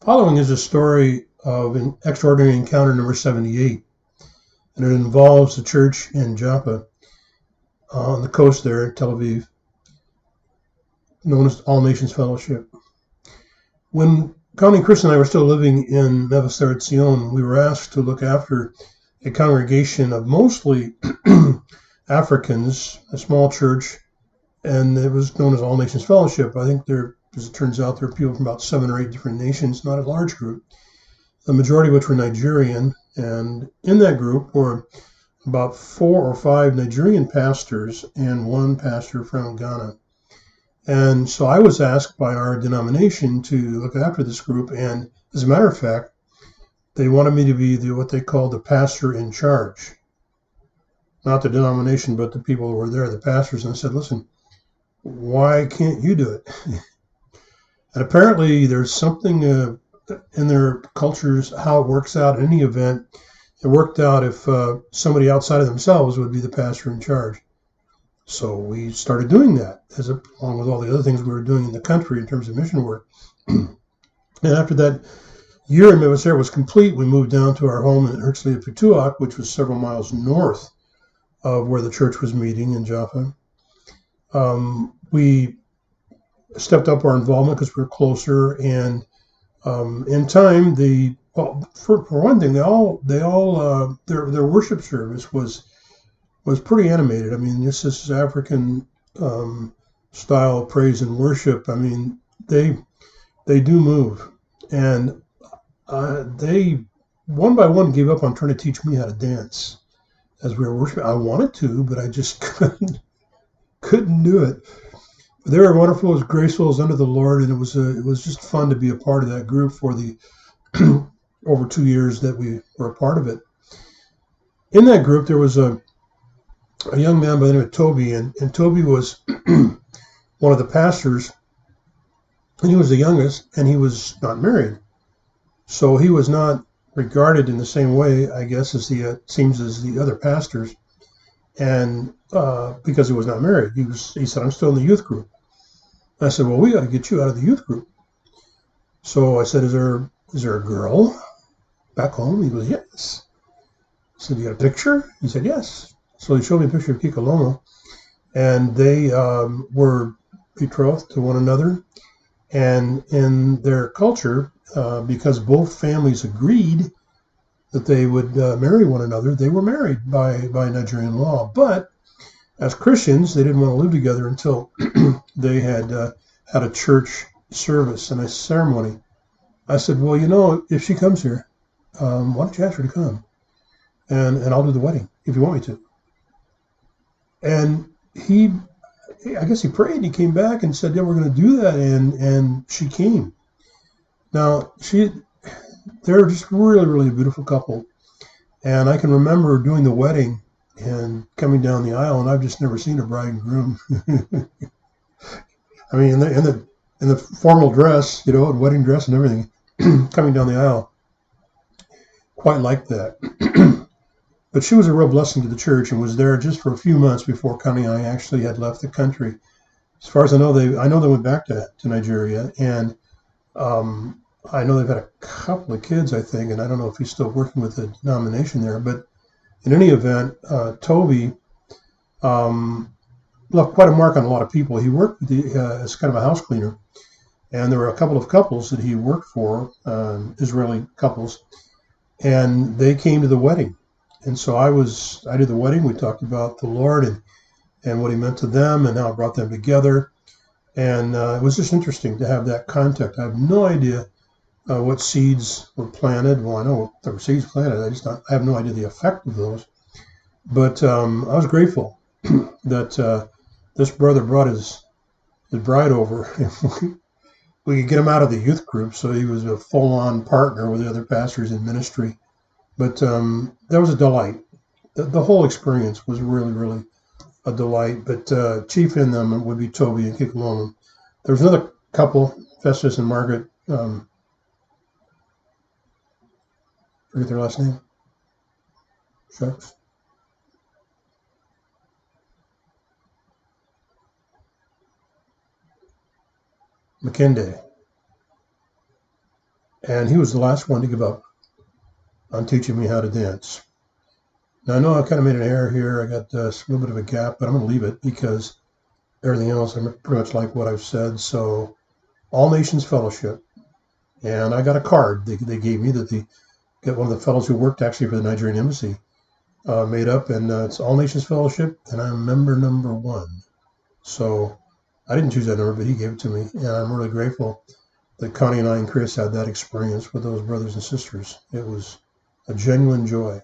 Following is a story of an extraordinary encounter number 78, and it involves a church in Joppa on the coast there in Tel Aviv, known as All Nations Fellowship. When Connie, Chris, and I were still living in Mevasseret Zion, we were asked to look after a congregation of mostly Africans, a small church, and it was known as All Nations Fellowship. I think there, as it turns out, there are people from about 7 or 8 different nations, not a large group, the majority of which were Nigerian. And in that group were about 4 or 5 Nigerian pastors and 1 pastor from Ghana. And so I was asked by our denomination to look after this group. And as a matter of fact, they wanted me to be what they called the pastor in charge. Not the denomination, but the people who were there, the pastors. And I said, listen, why can't you do it? And apparently there's something in their cultures, how it works out in any event. It worked out if somebody outside of themselves would be the pastor in charge. So we started doing that, along with all the other things we were doing in the country in terms of mission work. And after that year in Mevasseret was complete, we moved down to our home in Herzliya Pituach, which was several miles north of where the church was meeting in Jaffa. We stepped up our involvement because we were closer, and in time, for one thing, their worship service was pretty animated. I mean, this is African style of praise and worship. I mean, they do move, and they one by one gave up on trying to teach me how to dance as we were worshiping. I wanted to, but I just couldn't do it. But they were wonderful, as graceful as under the Lord, and it was just fun to be a part of that group for the over 2 years that we were a part of it. In that group, there was a young man by the name of Toby, and Toby was one of the pastors, and he was the youngest, and he was not married. So he was not regarded in the same way, I guess, as the other pastors, and because he was not married. He said, I'm still in the youth group. I said, well, we got to get you out of the youth group. So I said, is there a girl back home? He goes, yes. I said, you got a picture? He said, yes. So he showed me a picture of Kikalomo, and they were betrothed to one another. And in their culture, because both families agreed that they would marry one another, they were married by Nigerian law. But as Christians, they didn't want to live together until they had had a church service and a ceremony. I said, well, if she comes here, why don't you ask her to come? And I'll do the wedding if you want me to. And I guess he prayed and he came back and said, yeah, we're going to do that. And she came. Now, they're just really, really a beautiful couple. And I can remember doing the wedding and coming down the aisle, and I've just never seen a bride and groom. I mean, in the formal dress, and wedding dress and everything, coming down the aisle, quite like that. But she was a real blessing to the church and was there just for a few months before Connie and I actually had left the country. As far as I know, they went back to Nigeria, and I know they've had a couple of kids, I think, and I don't know if he's still working with the denomination there. But in any event, Toby left quite a mark on a lot of people. He worked as kind of a house cleaner, and there were a couple of couples that he worked for, Israeli couples, and they came to the wedding. And so I did the wedding. We talked about the Lord and what he meant to them and how it brought them together. And it was just interesting to have that contact. I have no idea what seeds were planted. Well, I know there were seeds planted. I have no idea the effect of those. But I was grateful that this brother brought his bride over. We could get him out of the youth group, so he was a full-on partner with the other pastors in ministry. But that was a delight. The whole experience was really, really a delight. But chief in them would be Toby and Kikalomo. There was another couple, Festus and Margaret. Forget their last name. Shucks. McKinday. and he was the last one to give up on teaching me how to dance. Now I know I kind of made an error here. I got a little bit of a gap, but I'm going to leave it because everything else I pretty much like what I've said. So All Nations Fellowship, and I got a card they gave me that the get one of the fellows who worked actually for the Nigerian embassy made up, and it's All Nations Fellowship, and I'm member number 1. So I didn't choose that number, but he gave it to me, and I'm really grateful that Connie and I and Chris had that experience with those brothers and sisters. It was a genuine joy.